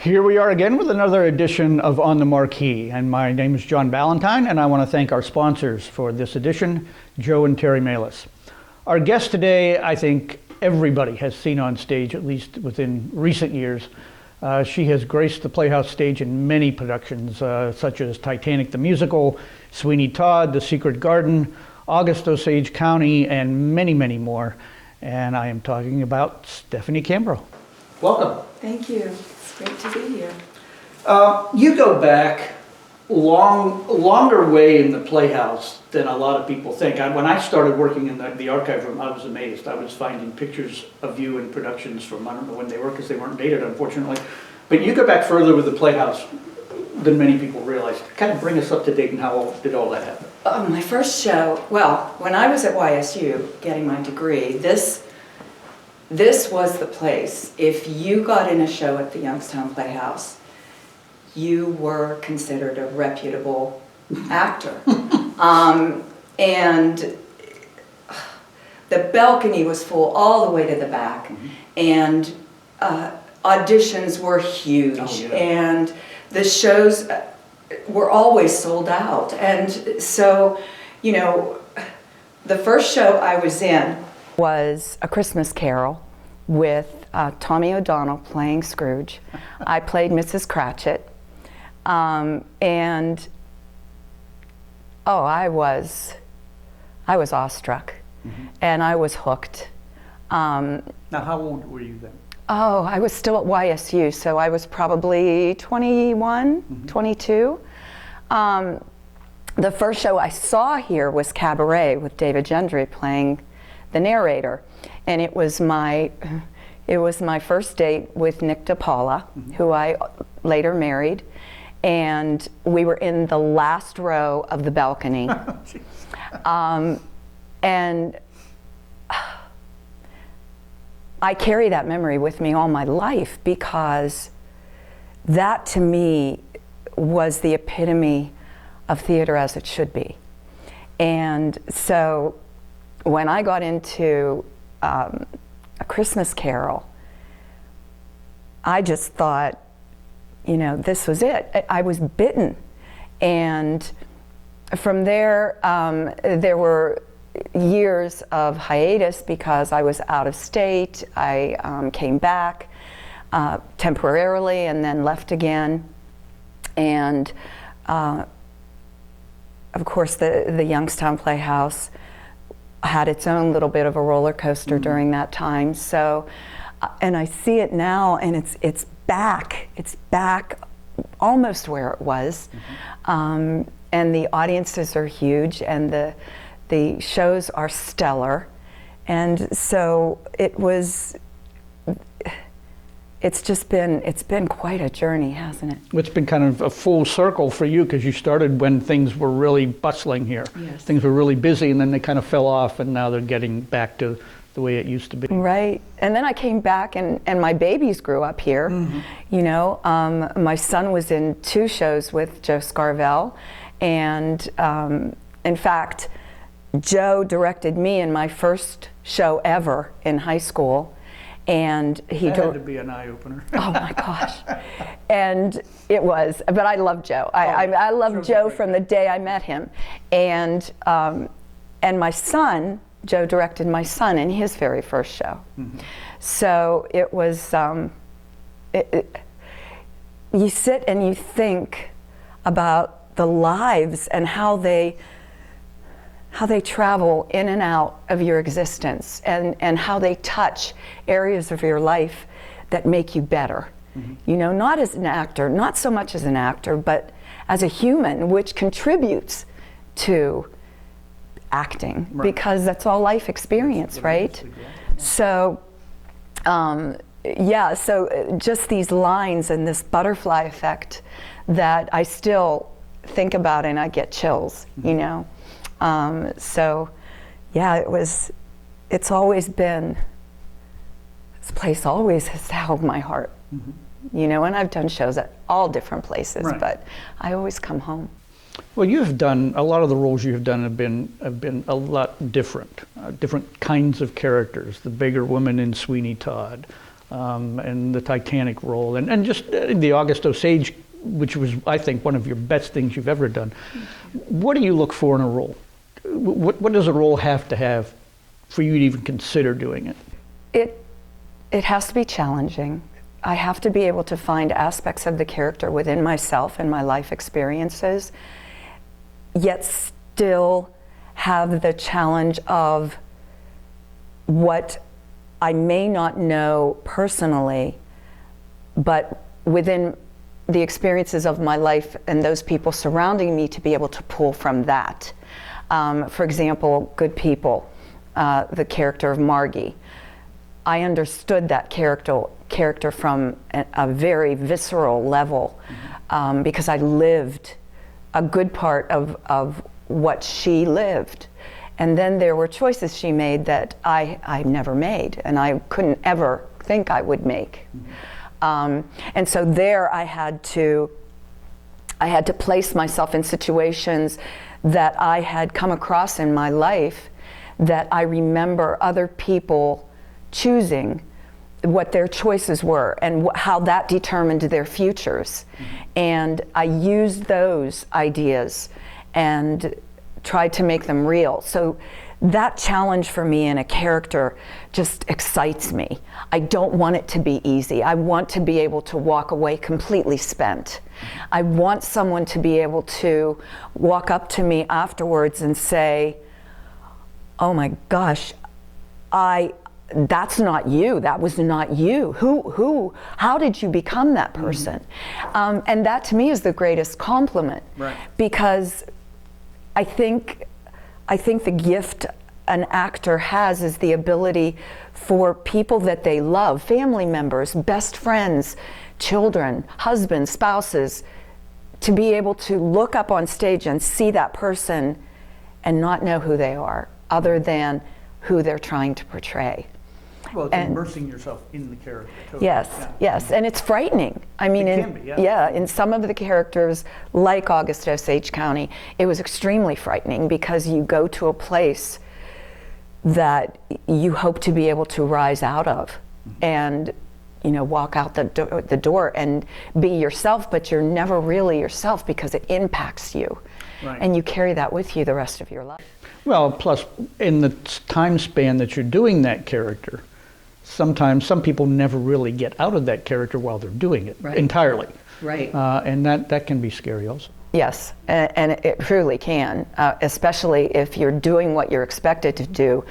Here we are again with another edition of On the Marquee, and my name is John Ballantyne, and I want to thank our sponsors for this edition, Joe and Terry Malis. Our guest today, I think everybody has seen on stage, at least within recent years. She has graced the Playhouse stage in many productions, such as Titanic the Musical, Sweeney Todd, The Secret Garden, August Osage County, and many, many more. And I am talking about Stephanie Cambro. Welcome. Thank you. It's great to be here. You go back longer way in the Playhouse than a lot of people think. When I started working in the archive room, I was amazed. I was finding pictures of you in productions from, I don't know when they were, because they weren't dated, unfortunately. But you go back further with the Playhouse than many people realize. Kind of bring us up to date and how did all that happen? My first show, well, when I was at YSU getting my degree, this was the place. If you got in a show at the Youngstown Playhouse, you were considered a reputable actor. And the balcony was full all the way to the back, and auditions were huge, and the shows were always sold out. And so, you know, the first show I was in was A Christmas Carol with Tommy O'Donnell playing Scrooge. I played Mrs. Cratchit. And I was awestruck, and I was hooked. Now, how old were you then? I was still at YSU, so I was probably 21, 22. The first show I saw here was Cabaret with David Gendre playing the narrator, and it was my first date with Nick DePaula, who I later married. And we were in the last row of the balcony. And I carry that memory with me all my life, because that to me was the epitome of theater as it should be. And so when I got into A Christmas Carol, I just thought, you know, this was it. I was bitten. And from there, there were years of hiatus because I was out of state. I came back temporarily and then left again. And of course, the Youngstown Playhouse had its own little bit of a roller coaster during that time. So, and I see it now, and it's back. It's back almost where it was. And the audiences are huge, and the shows are stellar. And so it's been quite a journey, hasn't it? It's been kind of a full circle for you, because you started when things were really bustling here. Yes. Things were really busy, and then they kind of fell off, and now they're getting back to the way it used to be. Right. And then I came back, and my babies grew up here. You know, my son was in 2 shows with Joe Scarvell, and in fact, Joe directed me in my first show ever in high school, and he that had to be an eye-opener. Oh my gosh. And it was, but I love Joe. I loved Joe from the day I met him. And my son, Joe directed my son in his very first show. So it was, you sit and you think about the lives and how they travel in and out of your existence, and how they touch areas of your life that make you better. You know, not as an actor, not so much as an actor, but as a human, which contributes to acting, because that's all life experience, right? So, yeah, so just these lines and this butterfly effect that I still think about, and I get chills, you know? So, yeah, it's always been, this place always has held my heart, you know, and I've done shows at all different places, but I always come home. Well, you have done, a lot of the roles you have done have been a lot different, different kinds of characters. The bigger woman in Sweeney Todd, and the Titanic role, and just the August Osage, which was, I think, one of your best things you've ever done. What do you look for in a role? What does a role have to have for you to even consider doing it? It has to be challenging. I have to be able to find aspects of the character within myself and my life experiences, yet still have the challenge of what I may not know personally, but within the experiences of my life and those people surrounding me to be able to pull from that. For example, Good People, the character of Marquee. I understood that character from a very visceral level, because I lived a good part of what she lived. And then there were choices she made that I never made, and I couldn't ever think I would make. And so there I had to place myself in situations that I had come across in my life that I remember other people choosing, what their choices were and how that determined their futures. And I used those ideas and tried to make them real. So that challenge for me in a character just excites me. I don't want it to be easy. I want to be able to walk away completely spent. I want someone to be able to walk up to me afterwards and say, oh my gosh, that's not you. That was not you. How did you become that person? And that to me is the greatest compliment. Right. Because I think the gift an actor has is the ability for people that they love, family members, best friends, children, husbands, spouses, to be able to look up on stage and see that person and not know who they are, other than who they're trying to portray. Well, it's immersing yourself in the character. Totally. Yes, yeah. Yes, and it's frightening. I mean, It can be, yeah. In some of the characters, like August Osage County, it was extremely frightening because you go to a place that you hope to be able to rise out of, and walk out the door and be yourself, but you're never really yourself because it impacts you, Right. and you carry that with you the rest of your life. Well, plus in the time span that you're doing that character, sometimes some people never really get out of that character while they're doing it entirely. Right. And that can be scary also. Yes, and it truly can, especially if you're doing what you're expected to do,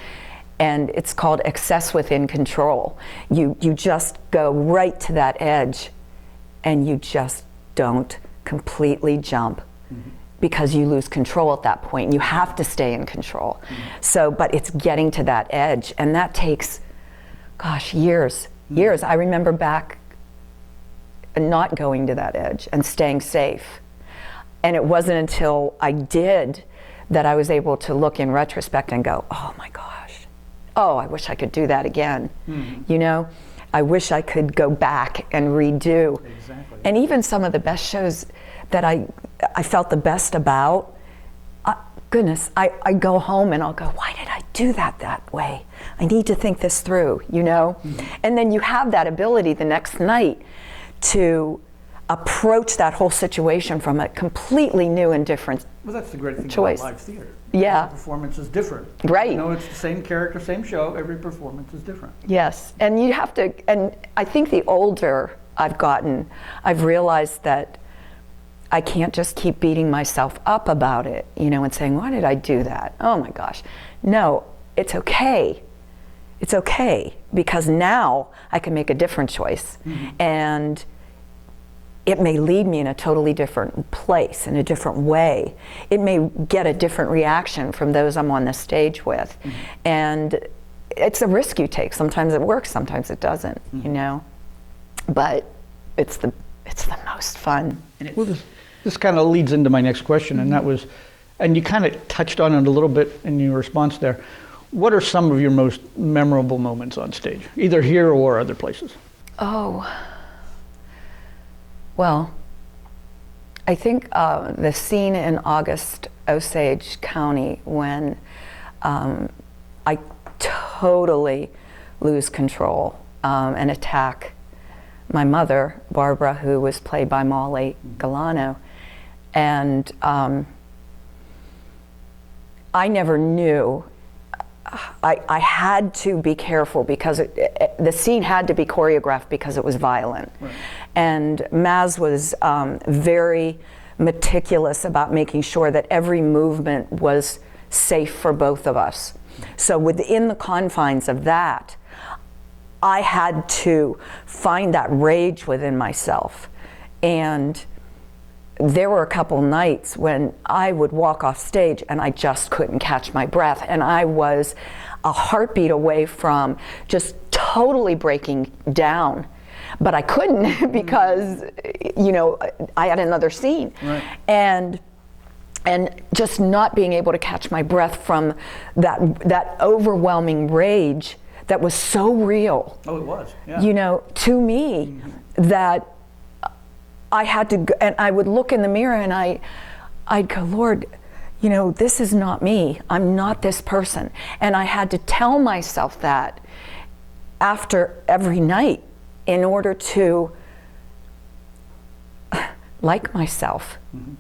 and it's called excess within control. You just go right to that edge, and you just don't completely jump. Because you lose control at that point. You have to stay in control. So, but it's getting to that edge, and that takes, gosh, years. I remember back not going to that edge and staying safe. And it wasn't until I did that I was able to look in retrospect and go, oh my gosh, I wish I could do that again. I wish I could go back and redo. Exactly. And even some of the best shows that I felt the best about, goodness, I go home and I'll go, why did I do that way? I need to think this through, And then you have that ability the next night to approach that whole situation from a completely new and different Well, that's the great thing choice. about live theater. Yeah. Every performance is different. Right. It's the same character, same show, every performance is different. Yes, and you have to, and I think the older I've gotten, I've realized that I can't just keep beating myself up about it, and saying, why did I do that? Oh my gosh. No, it's okay. It's okay, because now I can make a different choice. And it may lead me in a totally different place, in a different way. It may get a different reaction from those I'm on the stage with. And it's a risk you take. Sometimes it works, sometimes it doesn't, But it's the most fun. Well, this kind of leads into my next question, and that was, and you kind of touched on it a little bit in your response there. What are some of your most memorable moments on stage, either here or other places? Oh, well, I think the scene in August Osage County when I totally lose control and attack my mother, Barbara, who was played by Molly Galano. And I never knew. I had to be careful because the scene had to be choreographed because it was violent. Right. And Maz was very meticulous about making sure that every movement was safe for both of us. So within the confines of that, I had to find that rage within myself. And there were a couple nights when I would walk off stage and I just couldn't catch my breath, and I was a heartbeat away from just totally breaking down, but I couldn't because, you know, I had another scene. Right. And just not being able to catch my breath from that overwhelming rage that was so real. Oh, it was. Yeah. You know, to me, that I had to, and I would look in the mirror and I'd go, Lord, you know, this is not me. I'm not this person. And I had to tell myself that after every night in order to like myself. Mm-hmm.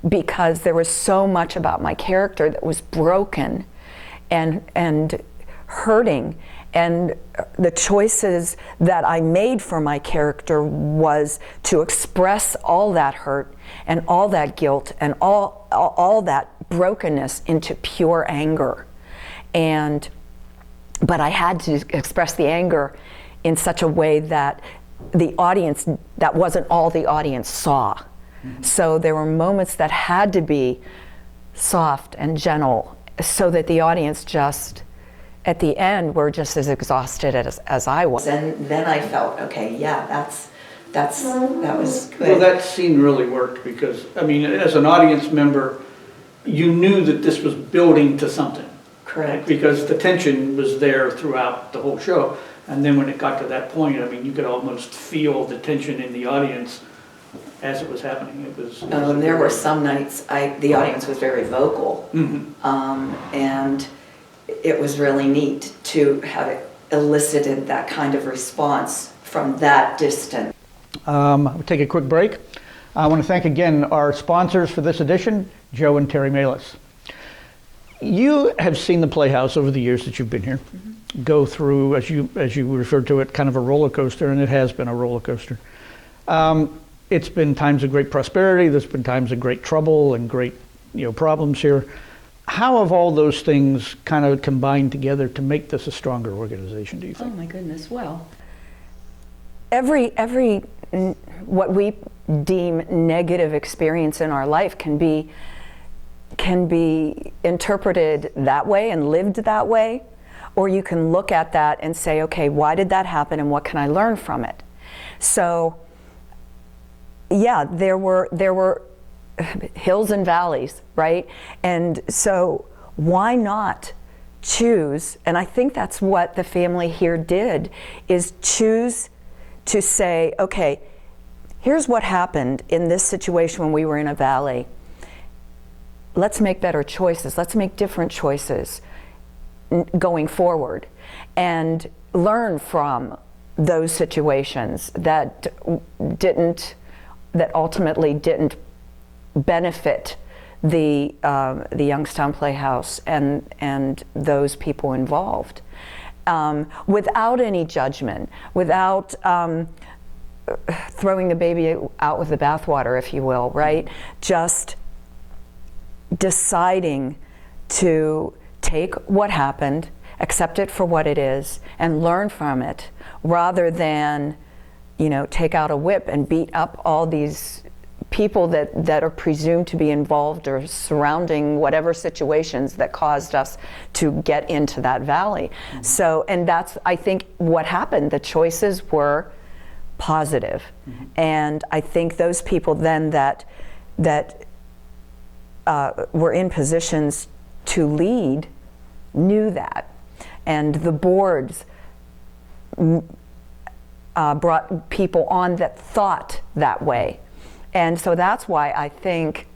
Because there was so much about my character that was broken and hurting. And the choices that I made for my character was to express all that hurt and all that guilt and all that brokenness into pure anger. But I had to express the anger in such a way that the audience, that wasn't all the audience saw. Mm-hmm. So there were moments that had to be soft and gentle so that the audience just, at the end, were just as exhausted as I was. And then I felt, okay, yeah, that was good. Well, that scene really worked because, I mean, as an audience member, you knew that this was building to something. Correct. Because the tension was there throughout the whole show. And then when it got to that point, I mean, you could almost feel the tension in the audience as it was happening. It was. And there were some nights the audience was very vocal. Mm-hmm. And it was really neat to have elicited that kind of response from that distance. We'll take a quick break. I want to thank again our sponsors for this edition, Joe and Terry Malis. You have seen the Playhouse over the years that you've been here go through, as you referred to it, kind of a roller coaster, and it has been a roller coaster. It's been times of great prosperity. There's been times of great trouble and great, problems here. How have all those things kind of combined together to make this a stronger organization, do you think? Oh my goodness, well, every what we deem negative experience in our life can be interpreted that way and lived that way, or you can look at that and say, okay, why did that happen and what can I learn from it? So, yeah, there were hills and valleys, right? And so why not choose, and I think that's what the family here did, is choose to say, okay, here's what happened in this situation when we were in a valley. Let's make better choices. Let's make different choices going forward and learn from those situations that ultimately didn't benefit the Youngstown Playhouse and those people involved, without any judgment, without throwing the baby out with the bathwater, if you will, right? Just deciding to take what happened, accept it for what it is, and learn from it, rather than, take out a whip and beat up all these people that are presumed to be involved or surrounding whatever situations that caused us to get into that valley. Mm-hmm. So, and that's, I think, what happened. The choices were positive. Mm-hmm. And I think those people then that were in positions to lead knew that. And the boards brought people on that thought that way. And so that's why I think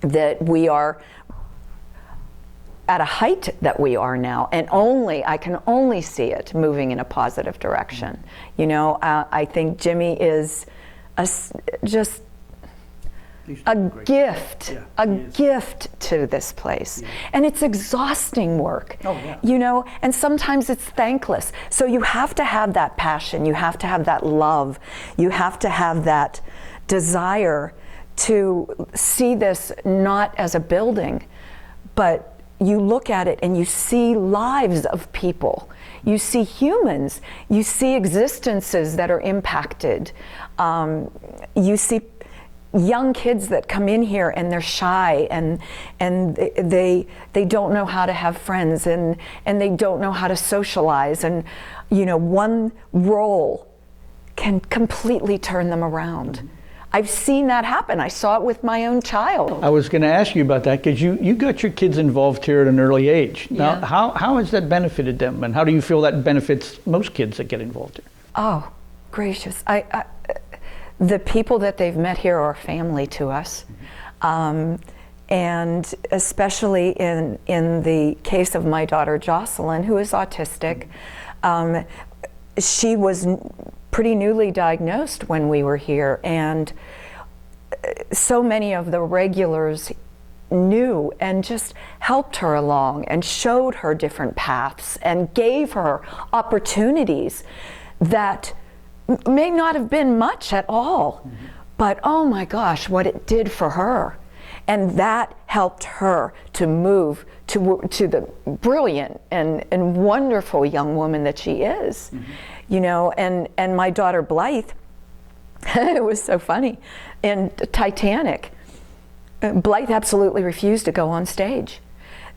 that we are at a height that we are now, and I can only see it moving in a positive direction. You know, I think Jimmy is just a gift, gift to this place. And it's exhausting work, you know, and sometimes it's thankless. So you have to have that passion, you have to have that love, you have to have that desire to see this not as a building, but you look at it and you see lives of people. You see humans, you see existences that are impacted. You see young kids that come in here and they're shy and they don't know how to have friends and they don't know how to socialize, and you know, one role can completely turn them around. I've seen that happen. I saw it with my own child. I was going to ask you about that because you got your kids involved here at an early age. Now, how has that benefited them, and how do you feel that benefits most kids that get involved here? Oh, gracious. The people that they've met here are family to us. And especially in the case of my daughter Jocelyn, who is autistic, she was pretty newly diagnosed when we were here, and so many of the regulars knew and just helped her along and showed her different paths and gave her opportunities that may not have been much at all, but oh my gosh, what it did for her. And that helped her to move to the brilliant and wonderful young woman that she is. You know, and my daughter Blythe, it was so funny, in Titanic, Blythe absolutely refused to go on stage.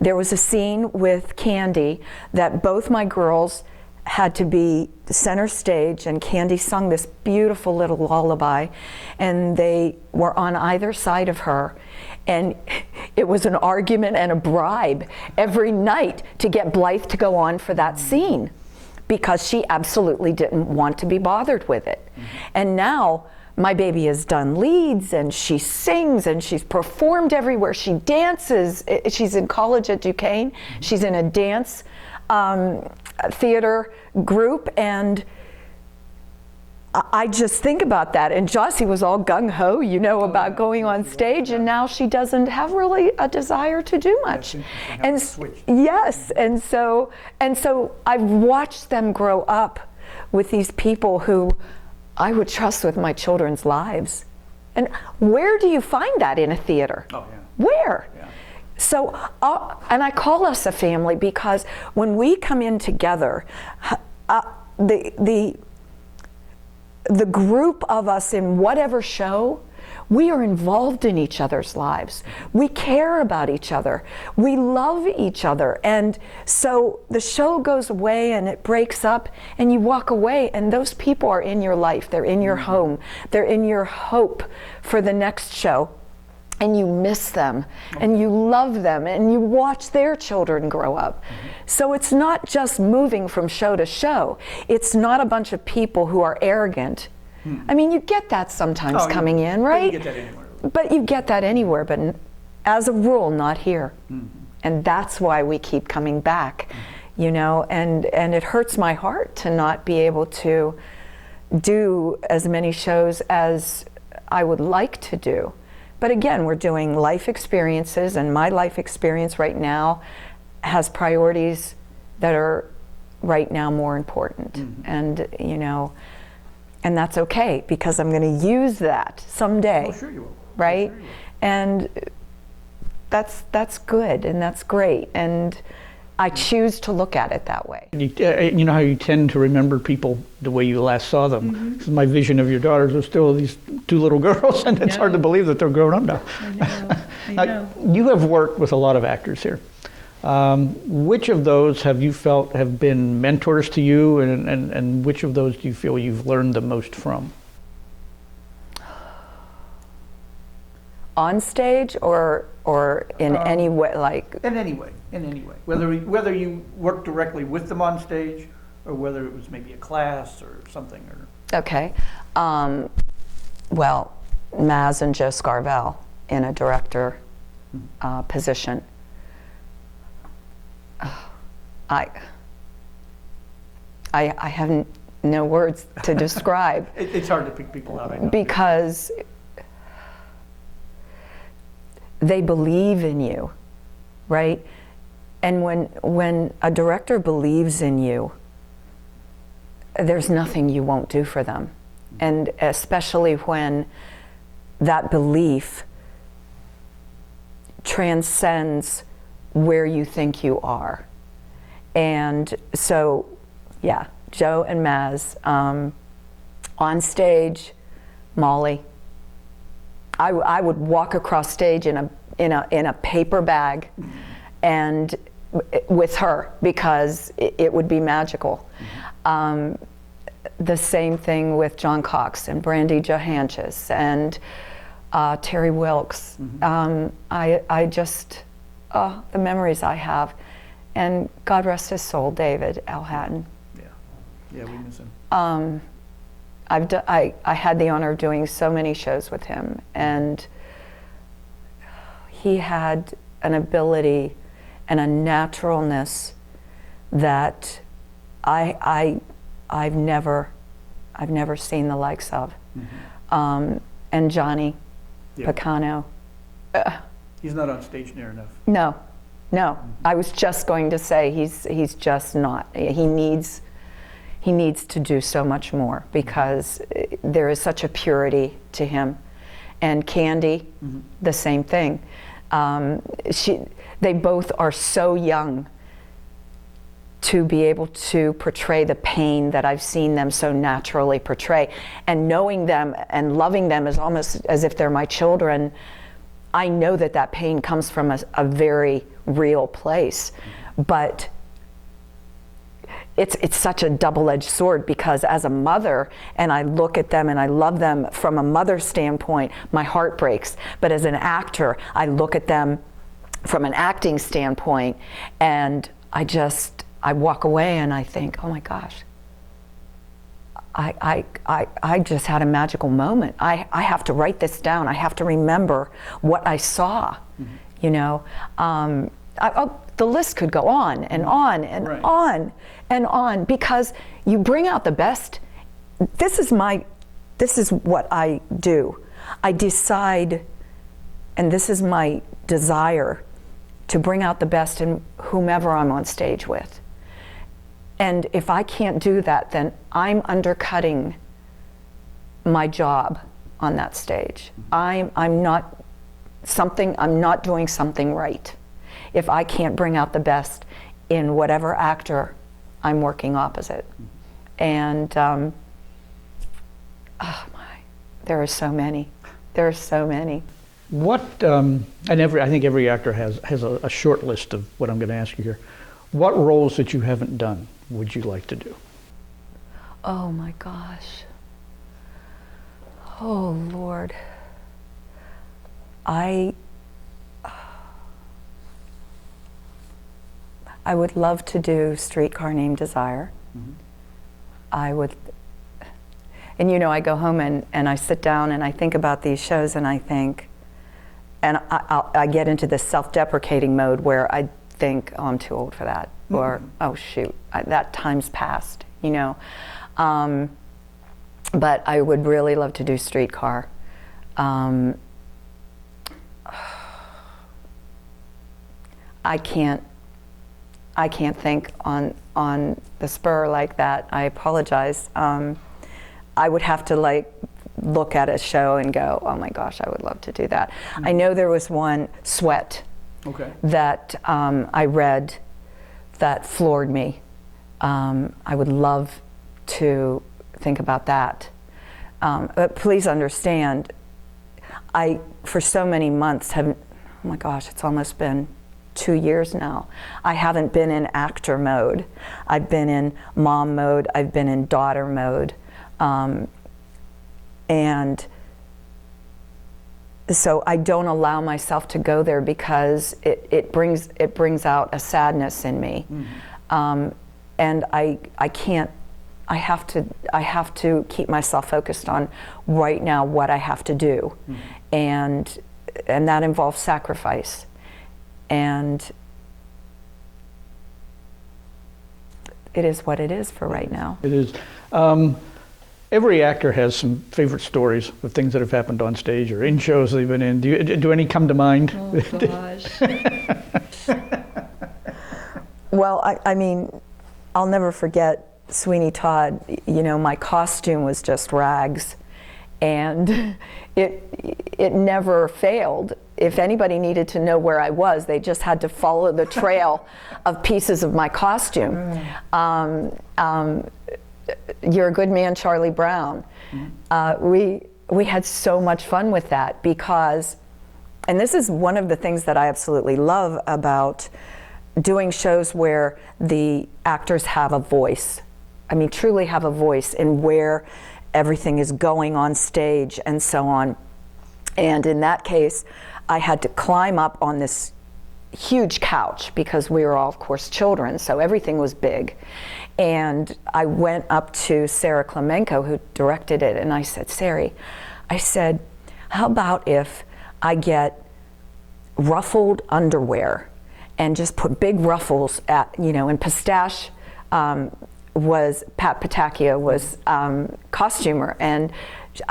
There was a scene with Candy that both my girls had to be center stage, and Candy sung this beautiful little lullaby, and they were on either side of her, and it was an argument and a bribe every night to get Blythe to go on for that scene, because she absolutely didn't want to be bothered with it. And now my baby has done leads, and she sings, and she's performed everywhere. She dances. She's in college at Duquesne. She's in a dance theater group, and I just think about that. And Jossie was all gung-ho, you know, about going on stage, and now she doesn't have really a desire to do much. And yes, and so I've watched them grow up with these people who I would trust with my children's lives. And where do you find that in a theater? Where? So, and I call us a family because when we come in together, the group of us in whatever show, we are involved in each other's lives. We care about each other. We love each other. And so the show goes away and it breaks up and you walk away, and those people are in your life. They're in your home. They're in your hope for the next show. And you miss them, and you love them, and you watch their children grow up. So it's not just moving from show to show. It's not a bunch of people who are arrogant. I mean, you get that sometimes coming in, right? You get that anywhere. But you get that anywhere, but as a rule, not here. And that's why we keep coming back, you know, and it hurts my heart to not be able to do as many shows as I would like to do. But again, we're doing life experiences, and my life experience right now has priorities that are right now more important. And, you know, and that's okay, because I'm going to use that someday. Oh, sure you will. Right? Sure you will. And that's good, and that's great. And I choose to look at it that way. You know how you tend to remember people the way you last saw them. My vision of your daughters are still these two little girls, and it's hard to believe that they're grown up now. I know. You have worked with a lot of actors here. Which of those have you felt have been mentors to you, and which of those do you feel you've learned the most from? On stage or in any way, like? In any way. Whether you work directly with them on stage, or whether it was maybe a class or something. Okay. Well, Maz and Joe Scarvell in a director position. I have no words to describe. It's hard to pick people out, I know. Because they believe in you, right? And when a director believes in you, there's nothing you won't do for them. And especially when that belief transcends where you think you are. And so, yeah, Joe and Maz, on stage, Molly. I would walk across stage in a paper bag, and with her, because it would be magical. The same thing with John Cox and Brandy Johanches and Terry Wilkes. I just, the memories I have. And God rest his soul, David Al Hatton. Yeah, we miss him. I had the honor of doing so many shows with him, and he had an ability and a naturalness that I've never seen the likes of. And Johnny Picano. He's not on stage near enough. No. I was just going to say he's just not. He needs to do so much more, because there is such a purity to him. And Candy, the same thing. They both are so young to be able to portray the pain that I've seen them so naturally portray. And knowing them and loving them is almost as if they're my children. I know that pain comes from a very real place, but it's such a double-edged sword, because as a mother, and I look at them and I love them from a mother's standpoint, my heart breaks. But as an actor, I look at them from an acting standpoint, and I walk away and I think, oh my gosh, I just had a magical moment. I have to write this down. I have to remember what I saw, you know. The list could go on and on and on and on, because you bring out the best. This is what I do. I decide, and this is my desire, to bring out the best in whomever I'm on stage with. And if I can't do that, then I'm undercutting my job on that stage. I'm not doing something right if I can't bring out the best in whatever actor I'm working opposite. And oh my, there are so many. There are so many. What, I think every actor has a short list of what I'm going to ask you here. What roles that you haven't done would you like to do? Oh my gosh. Oh Lord. I would love to do Streetcar Named Desire. I would, and you know, I go home and I sit down and I think about these shows, and I think, and I get into this self-deprecating mode where I think, oh, I'm too old for that, or oh shoot, that time's passed, you know. But I would really love to do Streetcar. I can't think on the spur like that. I apologize. I would have to look at a show and go, oh my gosh, I would love to do that. I know there was one, Sweat, that I read that floored me. I would love to think about that. But please understand, I, for so many months, oh my gosh, it's almost been 2 years now. I haven't been in actor mode. I've been in mom mode. I've been in daughter mode. And so I don't allow myself to go there, because it brings out a sadness in me. And I can't, I have to keep myself focused on right now what I have to do. And that involves sacrifice. And it is what it is for right now. It is. Every actor has some favorite stories of things that have happened on stage or in shows they've been in. Do any come to mind? Oh, gosh. Well, I mean, I'll never forget Sweeney Todd. You know, my costume was just rags, and it never failed. If anybody needed to know where I was, they just had to follow the trail of pieces of my costume. You're a Good Man, Charlie Brown. We had so much fun with that because, and this is one of the things that I absolutely love about doing shows where the actors have a voice. I mean, truly have a voice in where everything is going on stage and so on. And in that case, I had to climb up on this huge couch because we were all, of course, children, so everything was big. And I went up to Sarah Klemenko, who directed it, and I said, Sari, I said, how about if I get ruffled underwear and just put big ruffles at, you know, and Pistache was, Pat Patacchia was costumer, and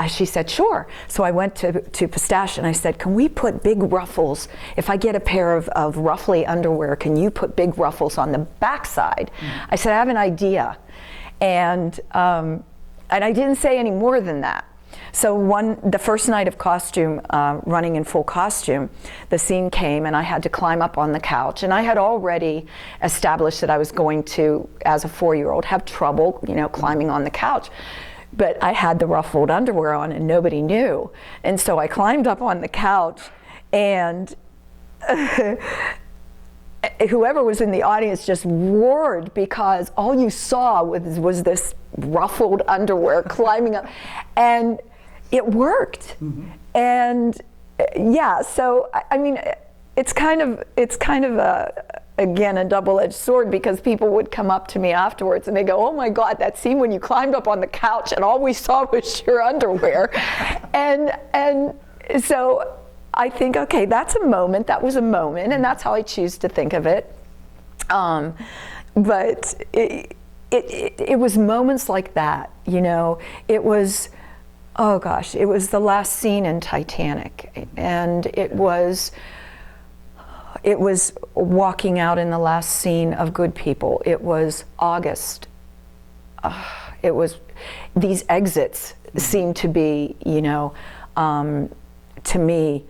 she said, sure. So I went to Pistache and I said, can we put big ruffles, if I get a pair of ruffly underwear, can you put big ruffles on the backside? I said, I have an idea. And I didn't say any more than that. So the first night of costume, running in full costume, the scene came and I had to climb up on the couch. And I had already established that I was going to, as a 4-year-old, have trouble, you know, climbing on the couch. But I had the ruffled underwear on and nobody knew. And so I climbed up on the couch and whoever was in the audience just roared because all you saw was this ruffled underwear climbing up, and it worked. And yeah, so I mean, it's kind of again a double-edged sword, because people would come up to me afterwards and they go, oh my God, that scene when you climbed up on the couch and all we saw was your underwear. and so I think, okay, that's a moment, that was a moment, and that's how I choose to think of it. But it was moments like that, you know. It was, oh gosh, it was the last scene in Titanic, and it was walking out in the last scene of Good People. It was August. It was, these exits seemed to be, you know, to me,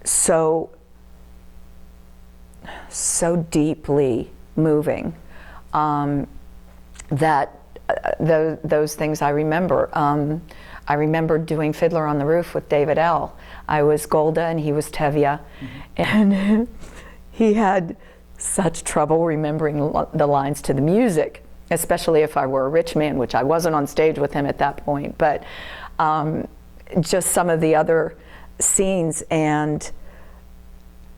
so deeply moving, that those things I remember. I remember doing Fiddler on the Roof with David L. I was Golda and he was Tevye, and he had such trouble remembering the lines to the music, especially if I were a rich man, which I wasn't on stage with him at that point, but just some of the other scenes, and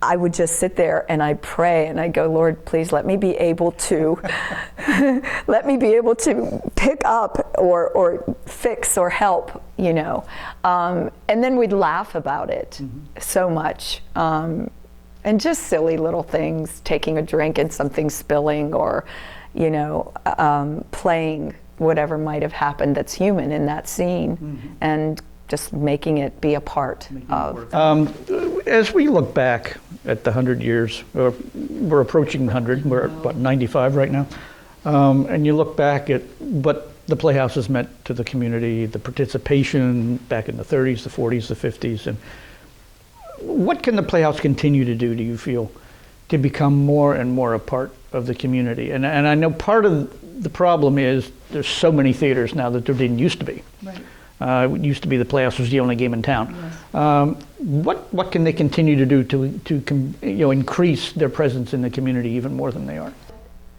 I would just sit there and I'd pray and I'd go, Lord, please let me be able to let me be able to pick up or fix or help, you know. And then we'd laugh about it so much. And just silly little things, taking a drink and something spilling, or, you know, playing whatever might have happened that's human in that scene, and just making it be a part of. As we look back at the 100 years, we're approaching 100, we're at about 95 right now, and you look back at what the Playhouse has meant to the community, the participation back in the 30s, the 40s, the 50s, and what can the Playhouse continue to do, you feel, to become more and more a part of the community? And I know part of the problem is there's so many theaters now that there didn't used to be. Right. It used to be the Playhouse was the only game in town. Yes. What can they continue to do to increase their presence in the community even more than they are?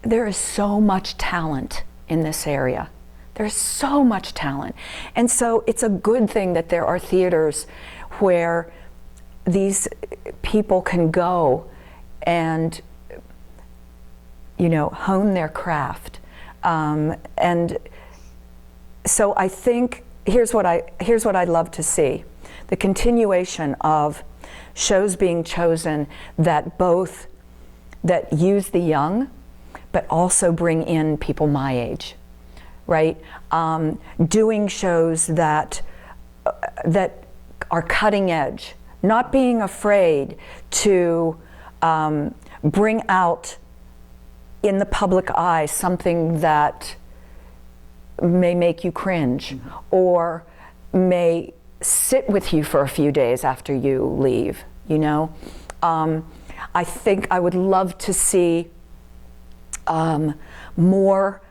There is so much talent in this area. There's so much talent. And so it's a good thing that there are theaters where these people can go and, you know, hone their craft. And so I think here's what I'd love to see: the continuation of shows being chosen that use the young, but also bring in people my age, right? Doing shows that are cutting edge, not being afraid to bring out in the public eye something that may make you cringe, or may sit with you for a few days after you leave, you know? I think I would love to see more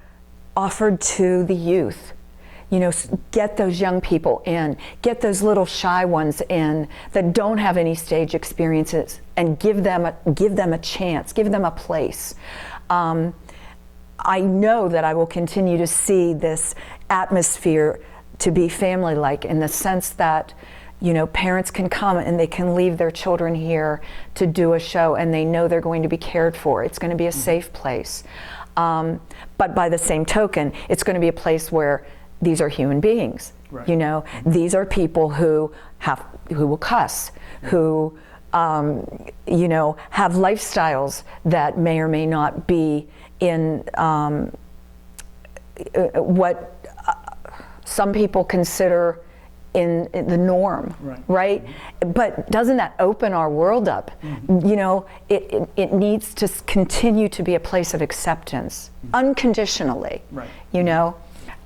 offered to the youth. You know, get those young people in, get those little shy ones in that don't have any stage experiences, and give them a chance, give them a place. I know that I will continue to see this atmosphere to be family-like, in the sense that, you know, parents can come and they can leave their children here to do a show, and they know they're going to be cared for. It's going to be a safe place. But by the same token, it's going to be a place where these are human beings. Right. You know, these are people who will cuss, who you know, have lifestyles that may or may not be in what some people consider in the norm, right? But doesn't that open our world up? You know, it needs to continue to be a place of acceptance, unconditionally, you know?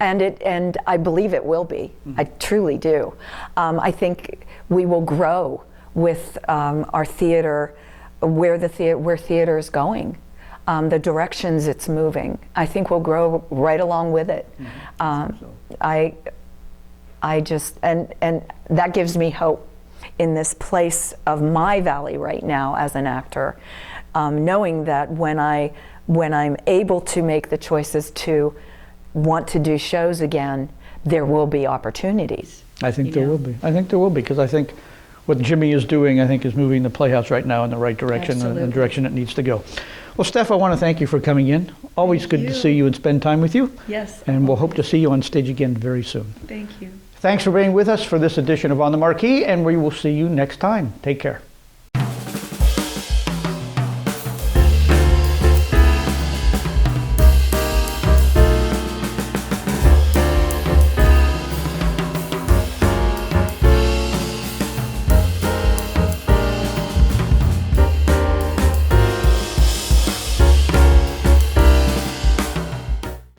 And I believe it will be. I truly do. I think we will grow with our theater, where theater is going, the directions it's moving. I think we'll grow right along with it. I just, and that gives me hope in this place of my valley right now as an actor, knowing that when I'm able to make the choices to want to do shows again, there will be opportunities. I think there will be. I think there will be, because I think what Jimmy is doing, I think, is moving the Playhouse right now in the right direction, and the direction it needs to go. Well, Steph, I want to thank you for coming in. Always good to see you and spend time with you. Yes. And we'll hope to see you on stage again very soon. Thank you. Thanks for being with us for this edition of On the Marquee, and we will see you next time. Take care.